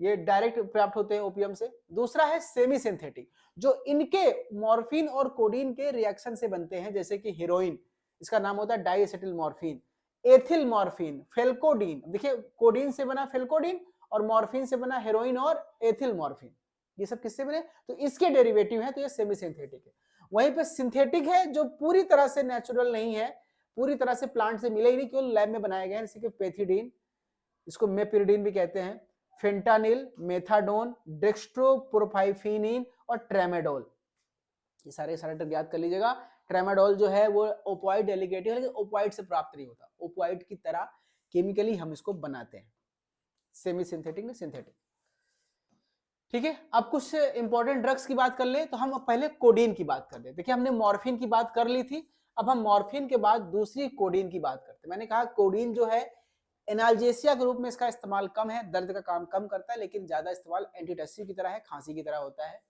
ये डायरेक्ट प्राप्त होते हैं ओपियम से। दूसरा है सेमी सिंथेटिक, जो इनके मॉर्फिन और कोडीन के रिएक्शन से बनते हैं, जैसे कि हीरोइन, इसका नाम होता है डाइएसिटिल मॉर्फिन, एथिल मॉर्फिन, फेल्कोडीन। देखिए कोडीन से बना फेल्कोडीन और मॉर्फिन से बना हेरोइन और एथिल मॉर्फिन, ये सब किससे बने, तो इसके डेरिवेटिव है, तो ये सेमी सिंथेटिक है। वहीं पे सिंथेटिक है जो पूरी तरह से नेचुरल नहीं है, पूरी तरह से प्लांट से मिले ही नहीं, केवल लैब में बनाए गए हैं, जैसे कि पेथिडीन, इसको मेपिरिडीन भी कहते हैं, फेंटानिल, मेथाडोन, डेक्स्ट्रोप्रोपाइफिनिन और ट्रेमेडोल। ये सारे सारे याद कर लीजिएगा। ट्रेमाडोल जो है वो ओपियोइड डेलीगेटिव है, लेकिन ओपियोइड से प्राप्त नहीं होता, ओपियोइड की तरह केमिकली हम इसको बनाते हैं, सेमी सिंथेटिक नहीं सिंथेटिक। ठीक है, अब कुछ इंपॉर्टेंट ड्रग्स की बात कर ले, तो हम पहले कोडीन की बात कर ले। देखिए हमने मॉर्फिन की बात कर ली थी, अब हम मॉर्फिन के बाद दूसरी कोडीन की बात करते हैं। मैंने कहा कोडीन जो है एनाल्जेसिया के रूप में इसका इस्तेमाल कम है, दर्द का काम कम करता है, लेकिन ज्यादा इस्तेमाल एंटीटसिव की तरह है, खांसी की तरह होता है।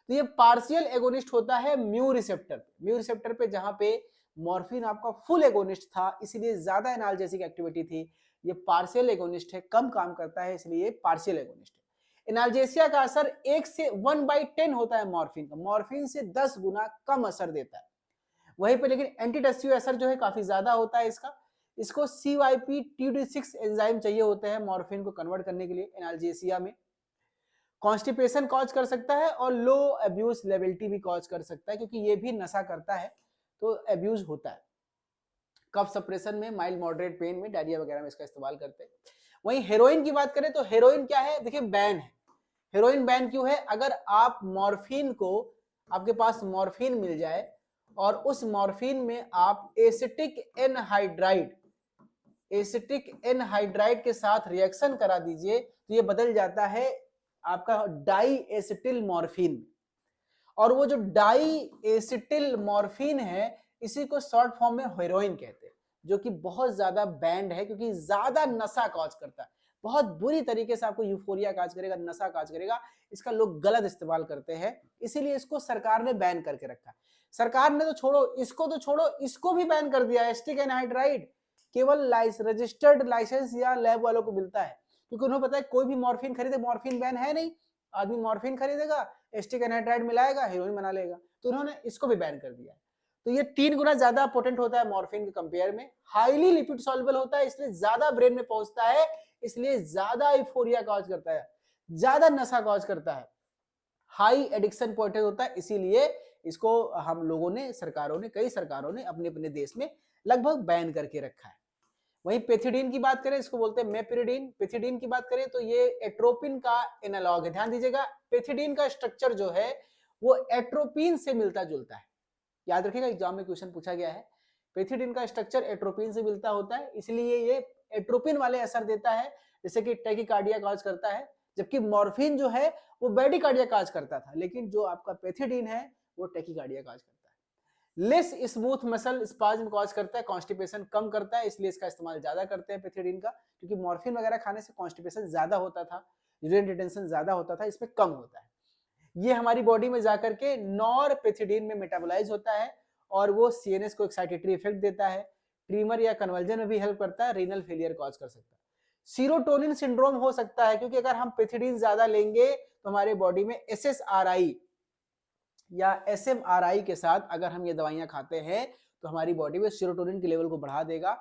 तो ये पार्शियल एगोनिस्ट होता है म्यू रिसेप्टर पे, म्यू रिसेप्टर पे, जहां पे मॉर्फिन आपका फुल एगोनिस्ट था, इसलिए ज्यादा एनाल्जेसिक एक्टिविटी थी। ये पार्शियल एगोनिस्ट है, कम काम करता है, इसलिए पार्शियल एगोनिस्ट है। एनाल्जेसिया का असर 1/10 होता है मॉर्फिन का, मॉर्फिन से 10 गुना कम असर देता है। वहीं पे लेकिन एंटीटसिव असर जो है काफी ज्यादा होता है इसका। इसको CYP-TD6 एंजाइम चाहिए होते हैं मॉर्फिन को कन्वर्ट करने के लिए एनाल्जेसिया में। कॉन्स्टिपेशन कॉज कर सकता है और लो अब्यूज लेबिलिटी भी कॉज कर सकता है, क्योंकि ये भी नशा करता है, तो अब्यूज होता है। कफ सप्रेशन में, माइल्ड मॉडरेट पेन में, डायरिया वगैरह में इसका इस्तेमाल करते हैं। वहीं हेरोइन की बात करें तो हेरोइन क्या है, देखिए बैन है। हेरोइन बैन क्यों है, अगर आप मॉर्फिन को, आपके पास मॉर्फिन मिल जाए और उस मॉर्फिन में आप एसिटिक एनहाइड्राइड के साथ रिएक्शन करा दीजिए, तो ये बदल जाता है आपका डाई एसिटिल मॉर्फिन। और वो जो डाई एसिटिल मॉर्फिन है, इसी को शॉर्ट फॉर्म में हेरोइन कहते हैं, जो कि बहुत ज्यादा बैंड है, क्योंकि ज्यादा नशा कॉज करता है, बहुत बुरी तरीके से आपको यूफोरिया काज करेगा, नशा काज करेगा। इसका लोग गलत इस्तेमाल करते हैं, इसीलिए इसको सरकार ने बैन करके रखा है। सरकार ने तो छोड़ो, इसको भी बैन कर दिया है। एसिटिक एनहाइड्राइड केवल रजिस्टर्ड लाइसेंस या लैब वालों को मिलता है, क्योंकि उन्हें पता है कोई भी मॉर्फिन खरीदे, मॉर्फिन बैन है नहीं, आदमी मॉर्फिन खरीदेगा, एसिटिक एनहाइड्राइड मिलाएगा, हेरोइन बना लेगा, तो उन्होंने इसको भी बैन कर दिया है। तो ये 3 गुना ज्यादा पोटेंट होता है मॉर्फिन के कंपेयर में, हाईली लिपिड सॉल्युबल होता है, इसलिए ज्यादा ब्रेन में पहुंचता है, इसलिए ज्यादा यूफोरिया कॉज करता है, ज्यादा नशा कॉज करता है, हाई एडिक्शन पॉइंट होता है, इसीलिए इसको हम लोगों ने, कई सरकारों ने अपने अपने देश में लगभग बैन करके रखा है। वहीं पेथिडीन की बात करें, इसको बोलते हैं मेपिरिडीन। पेथिडीन की बात करें तो ये एट्रोपिन का एनालॉग है। ध्यान दीजिएगा, पेथिडीन का स्ट्रक्चर जो है वो एट्रोपिन से मिलता जुलता है, याद रखिएगा, एग्जाम में क्वेश्चन पूछा गया है। पेथिडीन का स्ट्रक्चर एट्रोपिन से मिलता होता है, इसलिए ये एट्रोपिन वाले असर देता है, जैसे कि टैकीकार्डिया कॉज करता है, जबकि मॉर्फिन जो है वो ब्रैडीकार्डिया कॉज करता था, लेकिन जो आपका पेथिडीन है वो टैकीकार्डिया कॉज करता है। Less smooth muscle spasm cause करता है, कॉन्स्टिपेशन कम करता है, इसलिए इसका इस्तेमाल ज्यादा करते हैं पेथिडीन का, क्योंकि मॉर्फिन वगैरह खाने से कॉन्स्टिपेशन ज्यादा होता था, यूरिन रिटेंशन ज्यादा होता था, इसमें कम होता है। ये हमारी बॉडी में जाकर के नॉरपेथिडीन में मेटाबोलाइज होता है और वो सीएनएस को एक्साइटेटरी इफेक्ट देता है, ट्रीमर या कन्वर्जन में भी हेल्प करता है, रीनल फेलियर कॉज कर सकता है। सीरोटोनिन सिंड्रोम हो सकता है, क्योंकि अगर हम पेथिडीन ज्यादा लेंगे तो हमारे बॉडी में एसएसआरआई या एसएमआरआई के साथ अगर हम ये दवाइयां खाते हैं तो हमारी बॉडी में सीरोटोनिन के लेवल को बढ़ा देगा,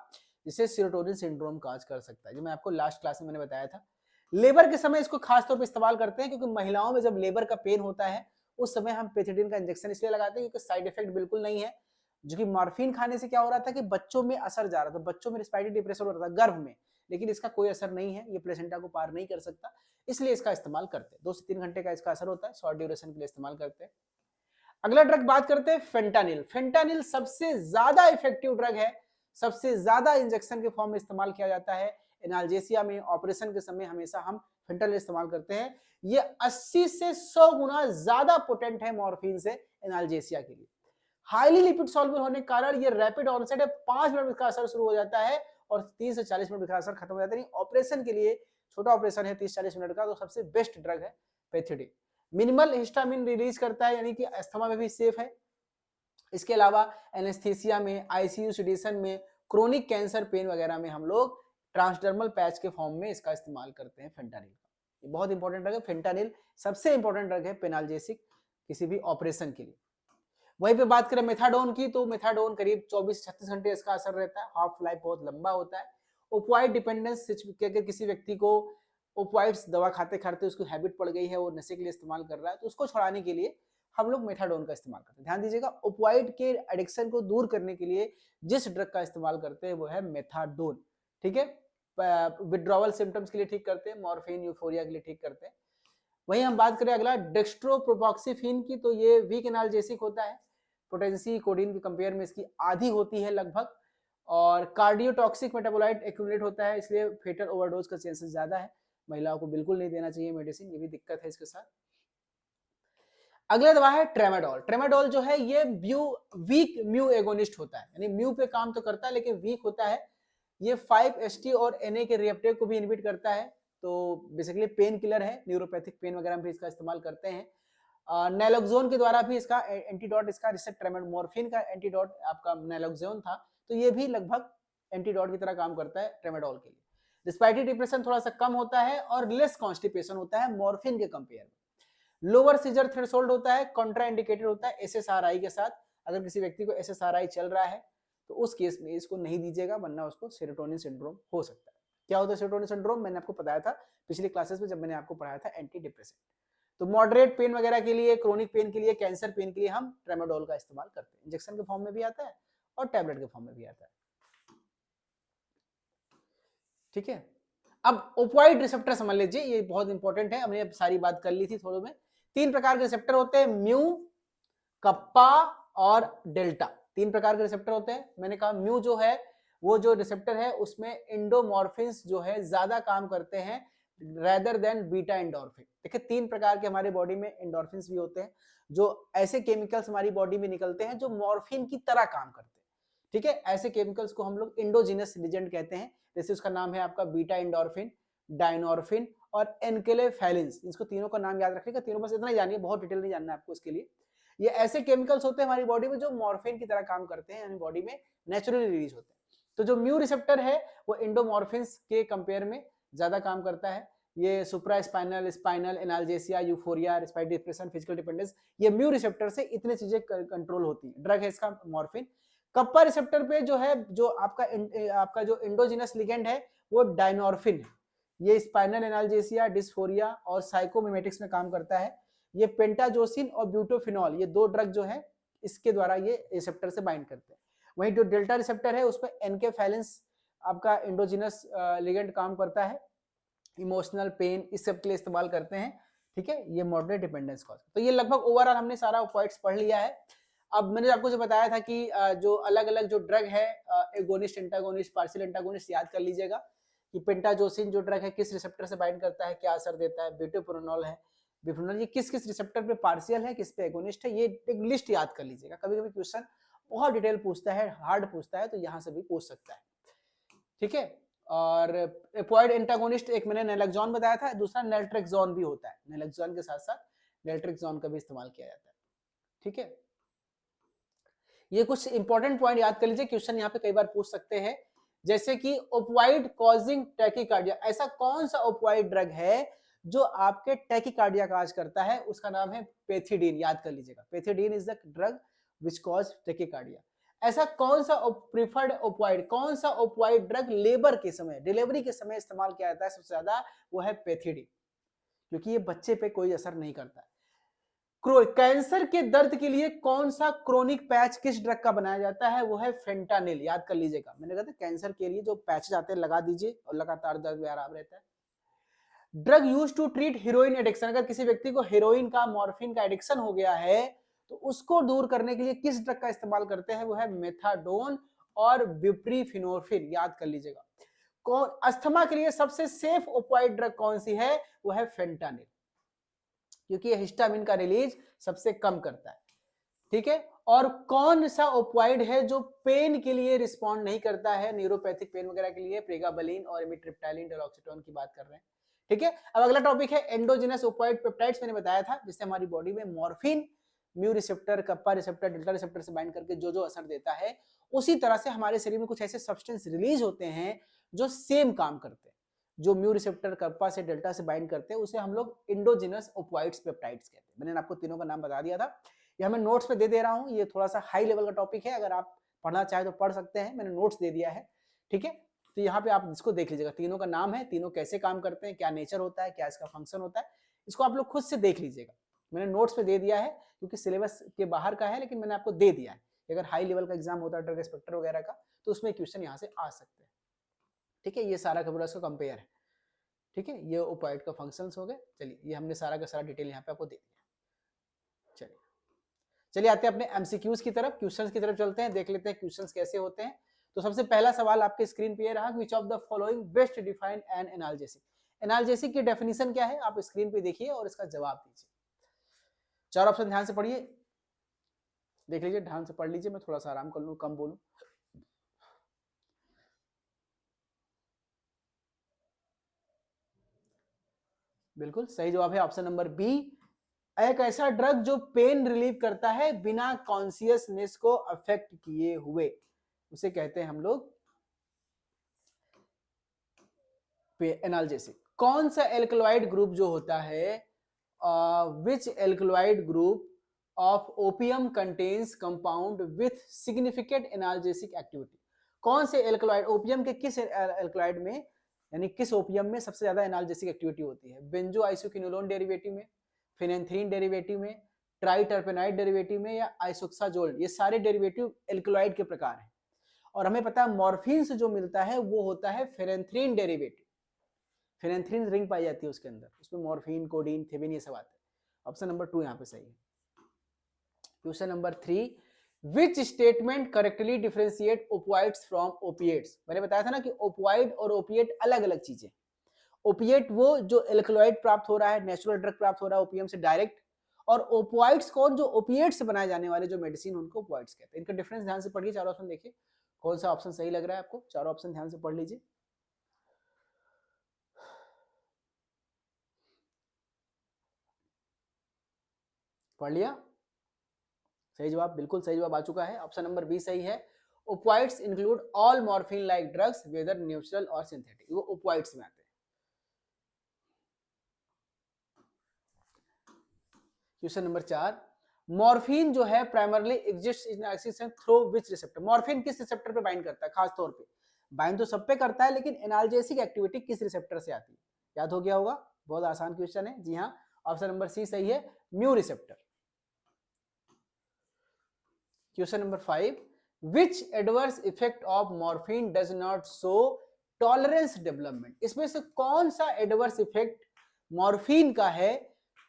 जिससे सीरोटोनिन सिंड्रोम कॉज कर सकता है, जो मैं आपको लास्ट क्लास में मैंने बताया था। लेबर के समय इसको खास तौर पे इस्तेमाल करते हैं, क्योंकि महिलाओं में जब लेबर का पेन होता है उस समय हम पेथिडीन का इंजेक्शन इसलिए लगाते हैं क्योंकि साइड इफेक्ट बिल्कुल नहीं है। जो कि मॉर्फिन खाने से क्या हो रहा था कि बच्चों में असर जा रहा था, बच्चों में रिस्पायरेटरी डिप्रेशन हो रहा था गर्भ में, लेकिन इसका कोई असर नहीं है, ये प्लेसेंटा को पार नहीं कर सकता, इसलिए इसका इस्तेमाल करते हैं। 2 से 3 घंटे का इसका असर होता है, शॉर्ट ड्यूरेशन के लिए इस्तेमाल करते हैं। अगला ड्रग बात करते हैं फेंटानिल। फेंटानिल सबसे ज्यादा इफेक्टिव ड्रग है, सबसे ज्यादा इंजेक्शन के फॉर्म में इस्तेमाल किया जाता है। एनाल्जेसिया में ऑपरेशन के समय हमेशा हम फेंटानिल इस्तेमाल करते हैं। ये 80 से 100 गुना ज्यादा पोटेंट है मॉर्फिन से एनाल्जेसिया के लिए। हाईली लिपिड सॉल्युबल होने के कारण ये रैपिड ऑनसेट है, 5 मिनट में इसका असर शुरू हो जाता है और 30 से 40 मिनट में इसका असर खत्म हो जाता है। ऑपरेशन के लिए छोटा ऑपरेशन है 30-40 मिनट का, तो सबसे बेस्ट ड्रग है पेथिडीन। मिनिमल हिस्टामिन रिलीज करता है, यानी कि अस्थमा में भी सेफ है। इसके अलावा एनेस्थीसिया में, आईसीयू सिडेशन में, क्रोनिक कैंसर पेन वगैरह में हम लोग ट्रांसडर्मल पैच के फॉर्म में इसका इस्तेमाल करते हैं फेंटानिल का। ये बहुत इंपॉर्टेंट ड्रग है फेंटानिल, सबसे इंपॉर्टेंट ड्रग है पेनाल्जेसिक किसी भी ऑपरेशन के लिए। वहीं पे बात करें मेथाडोन की, तो मेथाडोन करीब 24-36 घंटे इसका असर रहता है, हाफ लाइफ बहुत लंबा होता है। ओपियाइड डिपेंडेंस, अगर किसी व्यक्ति को ओपियाइड्स दवा खाते खाते उसको हैबिट पड़ गई है, वो नशे के लिए इस्तेमाल कर रहा है, तो उसको छुड़ाने के लिए हम लोग मेथाडोन का इस्तेमाल करते हैं। ध्यान दीजिएगा, ओपियाइड के एडिक्शन को दूर करने के लिए जिस ड्रग का इस्तेमाल करते हैं वो है मेथाडोन। ठीक है, विड्रॉवल सिम्टम्स के लिए ठीक करते हैं, मॉर्फिन यूफोरिया के लिए ठीक करते हैं। वहीं हम बात करें अगला डेक्स्ट्रोप्रोपॉक्सिफिन की, तो ये वीक एनाल्जेसिक होता है, पोटेंसी कोडीन के कंपेयर में इसकी आधी होती है लगभग, और कार्डियोटॉक्सिक मेटाबोलाइट एक्यूमुलेट होता है, इसलिए फेटल ओवरडोज का चांसेस ज्यादा है। महिलाओं को बिल्कुल नहीं देना चाहिए मेडिसिन, ये भी दिक्कत है इसके साथ। अगला दवा है ट्रेमाडोल। ट्रेमाडोल जो है ये वीक म्यू एगोनिस्ट होता है, यानी म्यू पे काम तो करता है लेकिन वीक होता है। ये 5-HT और Na के रिएप्टेव को भी इनहिबिट करता है, तो बेसिकली पेन किलर है, न्यूरोपैथिक पेन वगैरह में भी इसका इस्तेमाल करते हैं। नैलोक्सोन के द्वारा भी इसका एंटीडोट, इसका रिसेप्टर मॉर्फिन का एंटीडोट आपका नैलोक्सोन था, तो ये भी लगभग एंटीडोट की तरह काम करता है ट्रेमाडोल के लिए। रिस्पायरेटरी डिप्रेशन थोड़ा सा कम होता है और लेस कॉन्स्टिपेशन होता है मॉर्फिन के कंपेयर में। लोअर सीजर थ्रेशोल्ड होता है, कॉन्ट्रा इंडिकेटेड होता है एसएसआरआई के साथ। अगर किसी व्यक्ति को एसएसआरआई चल रहा है तो उस केस में इसको नहीं दीजिएगा, वरना उसको सेरोटोनिन सिंड्रोम हो सकता है। क्या होता है सेरोटोनिन सिंड्रोम? मैंने आपको बताया था पिछली क्लासेस में जब मैंने आपको पढ़ाया था एंटी डिप्रेसेंट। तो मॉडरेट पेन वगैरह के लिए, क्रोनिक पेन के लिए, कैंसर पेन के लिए हम ट्रेमाडोल का इस्तेमाल करते हैं। इंजेक्शन के फॉर्म में भी आता है और टैबलेट के फॉर्म में भी आता है। ठीक है, अब ओपियाइड रिसेप्टर समझ लीजिए, ये बहुत इंपॉर्टेंट है, हमने सारी बात कर ली थी थोड़े में। 3 प्रकार के रिसेप्टर होते हैं, म्यू, कप्पा और डेल्टा। 3 प्रकार के रिसेप्टर होते हैं। मैंने कहा म्यू जो है वो जो रिसेप्टर है उसमें एंडोमॉर्फिन्स जो है ज्यादा काम करते हैं रेदर देन बीटा एंडोर्फिन। देखिए 3 प्रकार के हमारे बॉडी में एंडोर्फिन्स भी होते हैं, जो ऐसे केमिकल्स हमारी बॉडी में निकलते हैं जो मॉर्फिन की तरह काम करते हैं। ठीक है, ऐसे केमिकल्स को हम लोग एंडोजिनस एजेंट कहते हैं। जैसे उसका नाम है आपका बीटा एंडोर्फिन, डायनोर्फिन और एनकेलेफेलिन्स। इसको तीनों का नाम याद रखिएगा, तीनों बस इतना ही जानिए, बहुत डिटेल नहीं जानना है आपको इसके लिए। ये ऐसे केमिकल्स होते हैं हमारी बॉडी में जो मॉर्फिन की तरह काम करते हैं, यानी बॉडी में नेचुरली रिलीज होते हैं। तो जो म्यू रिसेप्टर है वो एंडोमॉर्फिन्स के कंपेयर में ज्यादा काम करता है। ये supra spinal, spinal, analgesia, euphoria, respiratory depression, physical dependence, ये म्यू रिसेप्टर से इतनी चीजें कंट्रोल होती है। ड्रग है इसका मॉर्फिन। कप्पा रिसेप्टर पे जो है, जो आपका जो एंडोजिनस लिगेंड है वो डायनोर्फिन है। ये स्पाइनल एनाल्जेसिया, डिस्फोरिया और साइकोमिमेटिक्स में काम करता है। ये पेंटाजोसिन और ब्यूटोफिनॉल, ये 2 ड्रग जो है इसके द्वारा ये रिसेप्टर से बाइंड करते हैं। वहीं जो डेल्टा रिसेप्टर है उसमें एनकेफेलिन्स आपका एंडोजिनस लिगेंड काम करता है, इमोशनल पेन इस सब के लिए इस्तेमाल करते हैं। ठीक है, ये मॉडरेट डिपेंडेंस कॉज। तो ये लगभग ओवरऑल हमने सारा पॉइंट्स पढ़ लिया है। अब मैंने आपको जो बताया था कि जो अलग अलग जो ड्रग है, एगोनिस्ट, एंटागोनिस्ट, पार्शियल एंटागोनिस्ट, याद कर लीजिएगा कि पेंटाजोसिन जो ड्रग है किस रिसेप्टर से बाइंड करता है, क्या असर देता है। ब्यूटोप्रोनॉल है, बिफ्रोनॉल, ये किस किस रिसेप्टर पे पार्शियल है, किस पे एगोनिस्ट है, ये एक लिस्ट याद कर लीजिएगा। कभी कभी क्वेश्चन बहुत डिटेल पूछता है, हार्ड पूछता है, तो यहाँ से भी पूछ सकता है। ठीक है, और एपोइड एंटागोनिस्ट एक मैंने नैलोक्सोन बताया था, दूसरा नैल्ट्रेक्सोन भी होता है। नैलोक्सोन के साथ साथ नैल्ट्रेक्सोन का भी इस्तेमाल किया जाता है। ठीक है, ये कुछ इंपॉर्टेंट पॉइंट याद कर लीजिए, क्वेश्चन यहाँ पे कई बार पूछ सकते हैं। जैसे कि ओपियाइड कॉजिंग टैकीकार्डिया, ऐसा कौन सा ओपियाइड ड्रग है जो आपके टैकीकार्डिया का काज करता है? उसका नाम है पेथिडीन, याद कर लीजिएगा। Pethidine is the drug which cause tachycardia. ऐसा कौन सा प्रिफर्ड ओपियाइड, कौन सा ओपियाइड ड्रग लेबर के समय, डिलीवरी के समय इस्तेमाल किया जाता है सबसे ज्यादा? वो है पेथिडीन, क्योंकि ये बच्चे पे कोई असर नहीं करता है। कैंसर के दर्द के लिए कौन सा क्रोनिक पैच किस ड्रग का बनाया जाता है? वो है फेंटानिल। याद कर लीजिएगा, मैंने कहा था कैंसर के लिए जो पैचेज आते हैं लगा दीजिए और लगातार दर्द में आराम रहता है। Drug use to treat heroin addiction, अगर किसी व्यक्ति को हीरोइन का मॉर्फिन का एडिक्शन हो गया है तो उसको दूर करने के लिए किस ड्रग का इस्तेमाल करते हैं? वो है मेथाडोन और ब्यूप्रीफिनोर्फिन। याद कर लीजिएगा। कौन अस्थमा के लिए सबसे सेफ ओपियोइड ड्रग कौन सी है? वो है फेंटानिल, क्योंकि ये हिस्टामिन का रिलीज सबसे कम करता है। ठीक है। और कौन सा ओपियोइड है जो पेन के लिए रिस्पॉन्ड नहीं करता है, न्यूरोपैथिक पेन वगैरह के लिए? प्रेगाबलिन और इमिट्रिप्टाइलिन डेलॉक्सिटोन की बात कर रहे हैं। ठीक है। अब अगला टॉपिक है एंडोजिनस ओपियोइड पेप्टाइड्स। मैंने बताया था जिससे हमारी बॉडी में morphine mu receptor, kappa receptor, delta receptor से बाइंड करके जो जो असर देता है, उसी तरह से हमारे शरीर में कुछ ऐसे सब्सटेंस रिलीज होते हैं जो सेम काम करते हैं। जो म्यू रिसेप्टर कप्पा से डेल्टा से बाइंड करते हैं उसे हम लोग एंडोजिनस ओपियोइड्स पेप्टाइड्स कहते हैं। मैंने आपको तीनों का नाम बता दिया था, ये हमें नोट्स पे दे रहा हूं। ये थोड़ा सा हाई लेवल का टॉपिक है, अगर आप पढ़ना चाहे तो पढ़ सकते हैं, मैंने नोट्स दे दिया है। ठीक है। तो यहाँ पे आप इसको देख लीजिएगा, तीनों का नाम है, तीनों कैसे काम करते हैं, क्या नेचर होता है, क्या इसका फंक्शन होता है, इसको आप लोग खुद से देख लीजिएगा। मैंने नोट्स पे दे दिया है क्योंकि सिलेबस के बाहर का है, लेकिन मैंने आपको दे दिया है। अगर हाई लेवल का एग्जाम होता है ड्रग इंस्पेक्टर वगैरह का तो उसमें क्वेश्चन यहाँ से आ सकते हैं। ठीक है। ये सारा खबर इसका कंपेयर है। ठीक है। ये ओपियोइड का फंक्शंस हो गए। चलिए, ये हमने सारा का सारा डिटेल यहाँ पे आपको दे दिया। चलिए चलिए आते हैं अपने एमसीक्यूज की तरफ, क्वेश्चंस की तरफ चलते हैं, देख लेते हैं क्वेश्चंस कैसे होते हैं। तो सबसे पहला सवाल आपके स्क्रीन पे रहा, which of the following best define an analgesic. Analgesic की डेफिनेशन क्या है आप स्क्रीन पे देखिए और इसका जवाब दीजिए। चार ऑप्शन ध्यान से पढ़िए, देख लीजिए, ध्यान से पढ़ लीजिए, मैं थोड़ा सा आराम कर लूं, कम बोलूं। बिल्कुल सही जवाब है ऑप्शन नंबर बी। एक ऐसा ड्रग जो पेन रिलीव करता है बिना कॉन्शियसनेस को अफेक्ट किए हुए, उसे कहते हैं हम लोग एनाल्जेसिक। कौन सा एल्कलॉइड ग्रुप जो होता है, which alkaloid group of opium contains compound with significant analgesic activity. कौन से एल्कलॉइड, ओपियम के किस एल्कलॉइड में, यानी किस ओपियम में सबसे ज्यादा एनाल्जेसिक एक्टिविटी होती है? बेंजो आइसोक्विनोलोन डेरिवेटिव में, फिनेंथ्रीन डेरिवेटिव में, ट्राइटरपेनाइड डेरिवेटिव में, या आइसोक्साजोल। ये सारे डेरिवेटिव एल्कलॉइड के प्रकार हैं। और हमें पता है मॉर्फिन से जो मिलता है वो होता है फेरेंथ्रीन डेरिवेटिव। फेरेंथ्रीन रिंग पाई जाती है उसके अंदर, उसमें मॉर्फिन, कोडीन, थेबिन ये सब आते हैं। ऑप्शन नंबर 2 यहाँ पे सही है। Question number 3, which statement correctly differentiate opiates from opiates. मैंने बताया था ना कि ओपिएट और ओपिएट अलग अलग चीजें। ओपिएट वो जो एल्कलॉइड प्राप्त हो रहा है, नेचुरल ड्रग प्राप्त हो रहा है ओपियम से डायरेक्ट, और ओपिएट्स कौन, जो ओपिएट से बनाए जाने वाले जो मेडिसिन, उनको ओपिएट्स कहते हैं। इनका डिफरेंस ध्यान से पढ़िए, चारों ऑप्शन देखिए कौन सा ऑप्शन सही लग रहा है आपको, चारों ऑप्शन ध्यान से पढ़ लीजिए। पढ़ लिया? सही जवाब, बिल्कुल सही जवाब आ चुका है, ऑप्शन नंबर बी सही है। Opiates include all morphine like drugs whether natural और सिंथेटिक, वो ओपिएट्स में आते हैं। क्वेश्चन नंबर 4, मॉर्फिन जो है primarily exist in excision through which receptor. Morphine किस रिसेप्टर पे बाइंड करता है? खास तौर पे बाइंड तो सब पे करता है, लेकिन एनाल्जेसिक एक्टिविटी किस रिसेप्टर से आती है? याद हो गया होगा, बहुत आसान क्वेश्चन है। जी हाँ, ऑप्शन नंबर सी सही है, mu receptor. Question number 5, which adverse effect of morphine does not show tolerance development. इसमें से कौन सा एडवर्स इफेक्ट मॉर्फिन का है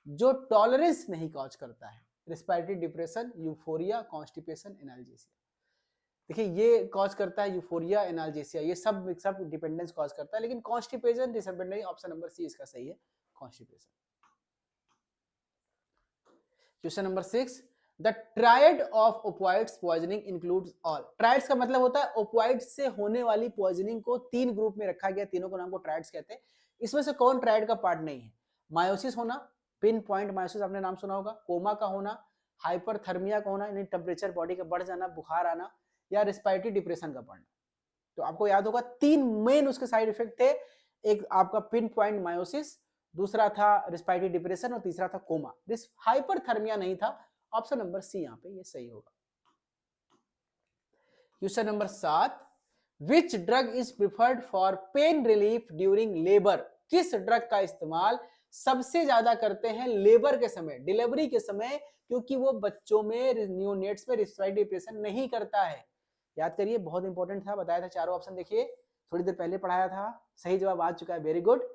जो टॉलरेंस नहीं कॉज करता है? Respiratory depression, euphoria, constipation, analgesia. देखिए ये कॉज करता है यूफोरिया, एनाल्जेसिया, ये सब डिपेंडेंस कॉज करता है, लेकिन constipation dependence, option number C इसका सही है, constipation. Question number 6, the triad of opiates poisoning includes all. Triads का मतलब होता है ओपिएट्स से होने वाली पॉइजनिंग को 3 ग्रुप में रखा गया, तीनों को नाम को ट्रायड्स कहते हैं। इसमें से कौन ट्रायड का पार्ट नहीं है? मायोसिस होना, पिन पॉइंट मायोसिस आपने नाम सुना होगा, कोमा का होना, हाइपरथर्मिया का होना, यानी टेम्परेचर बॉडी का बढ़ जाना, बुखार आना, या रिस्पिरेटरी डिप्रेशन का पड़ना। तो आपको याद होगा 3 मेन उसके साइड इफेक्ट थे, एक आपका पिन पॉइंट मायोसिस, दूसरा था रिस्पिरेटरी डिप्रेशन, और तीसरा था कोमा। हाइपरथर्मिया नहीं था, ऑप्शन नंबर सी यहाँ पे ये सही होगा। Question number 7, which drug is preferred for pain relief during labour. किस ड्रग का इस्तेमाल सबसे ज्यादा करते हैं लेबर के समय, डिलीवरी के समय, क्योंकि वो बच्चों में, न्यूनेट्स में रेस्पिरेटरी डिप्रेशन नहीं करता है। याद करिए, बहुत इंपॉर्टेंट था, बताया था। चारों ऑप्शन देखिए, थोड़ी देर पहले पढ़ाया था। सही जवाब आ चुका है, वेरी गुड।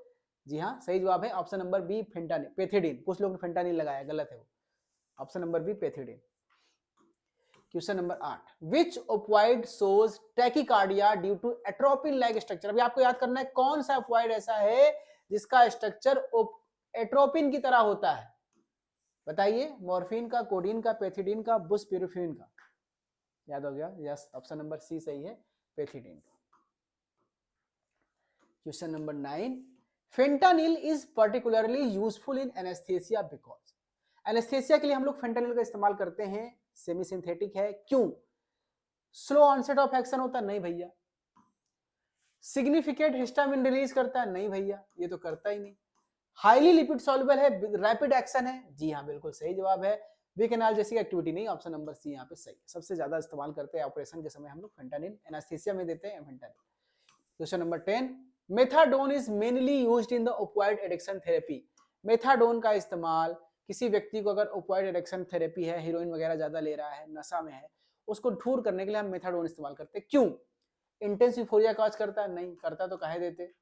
जी हाँ, सही जवाब है option number B, fentanyl, pethidine. कुछ लोग ने फेंटानिल लगाया, गलत है वो। Option number B, pethidine. Question number 8, which opioid shows tachycardia due to atropine like structure. अभी आपको याद करना है कौन सा ओपियोइड ऐसा है जिसका स्ट्रक्चर एट्रोपिन की तरह होता है। बताइए, मॉर्फिन का, कोडीन का, पेथिडिन का, बुस्पिरोफिन का। याद हो गया? यस, ऑप्शन नंबर सी सही है, पेथिडिन का। Question number 9, fentanyl is particularly useful in anaesthesia because. Anaesthesia के लिए हम लोग फेंटानिल का इस्तेमाल करते हैं, सेमी सिंथेटिक है। क्यों? स्लो ऑनसेट ऑफ एक्शन होता है? नहीं भैया। सिग्निफिकेंट हिस्टामिन रिलीज करता है? नहीं भैया, ये तो करता ही नहीं। हाईली लिपिड सॉल्युबल है, रैपिड एक्शन है? जी हाँ, बिल्कुल सही जवाब है। बिकेनाल जैसी एक्टिविटी नहीं, ऑप्शन नंबर सी यहाँ पे सही। सबसे ज्यादा इस्तेमाल करते हैं ऑपरेशन के समय हम लोग फेंटानिल, एनेस्थेसिया में देते हैं fentanyl. Question number 10, methadone is mainly used in the opioid addiction therapy. Methadone का इस्तेमाल किसी व्यक्ति को, अगर ओपियोइड एडिक्शन थेरेपी है, हीरोइन वगैरह ज्यादा ले रहा है, नशा में है, उसको दूर करने के लिए हम मेथाडोन इस्तेमाल करते हैं। क्यों? इंटेंस यूफोरिया कॉज करता है? नहीं करता, तो काहे देते।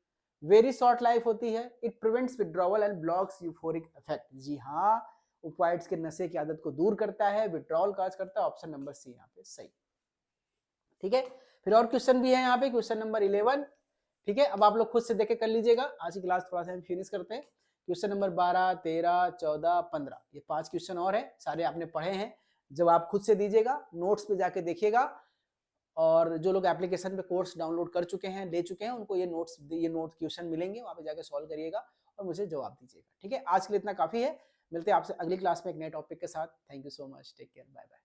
वेरी शॉर्ट लाइफ होती है, it prevents withdrawal and blocks euphoric effect. जी हाँ, ओपियोइड्स के नशे की आदत को दूर करता है, विड्रॉवल कॉज करता है। ऑप्शन नंबर सी यहाँ पे सही। ठीक है, फिर और क्वेश्चन भी है यहाँ पे, क्वेश्चन नंबर 11। ठीक है, अब आप लोग खुद से देख के कर लीजिएगा। आज की क्लास थोड़ा सा हम फिनिश करते हैं। क्वेश्चन नंबर 12, 13, 14, 15, ये 5 क्वेश्चन और है, सारे आपने पढ़े हैं। जब आप खुद से दीजिएगा, नोट्स पे जाके देखिएगा, और जो लोग एप्लीकेशन पे कोर्स डाउनलोड कर चुके हैं, ले चुके हैं, उनको ये नोट क्वेश्चन मिलेंगे, वहां पे जाके सॉल्व करिएगा और मुझे जवाब दीजिएगा। ठीक है, आज के लिए इतना काफी है। मिलते हैं आपसे अगली क्लास में एक नए टॉपिक के साथ। Thank you so much, take care, bye bye.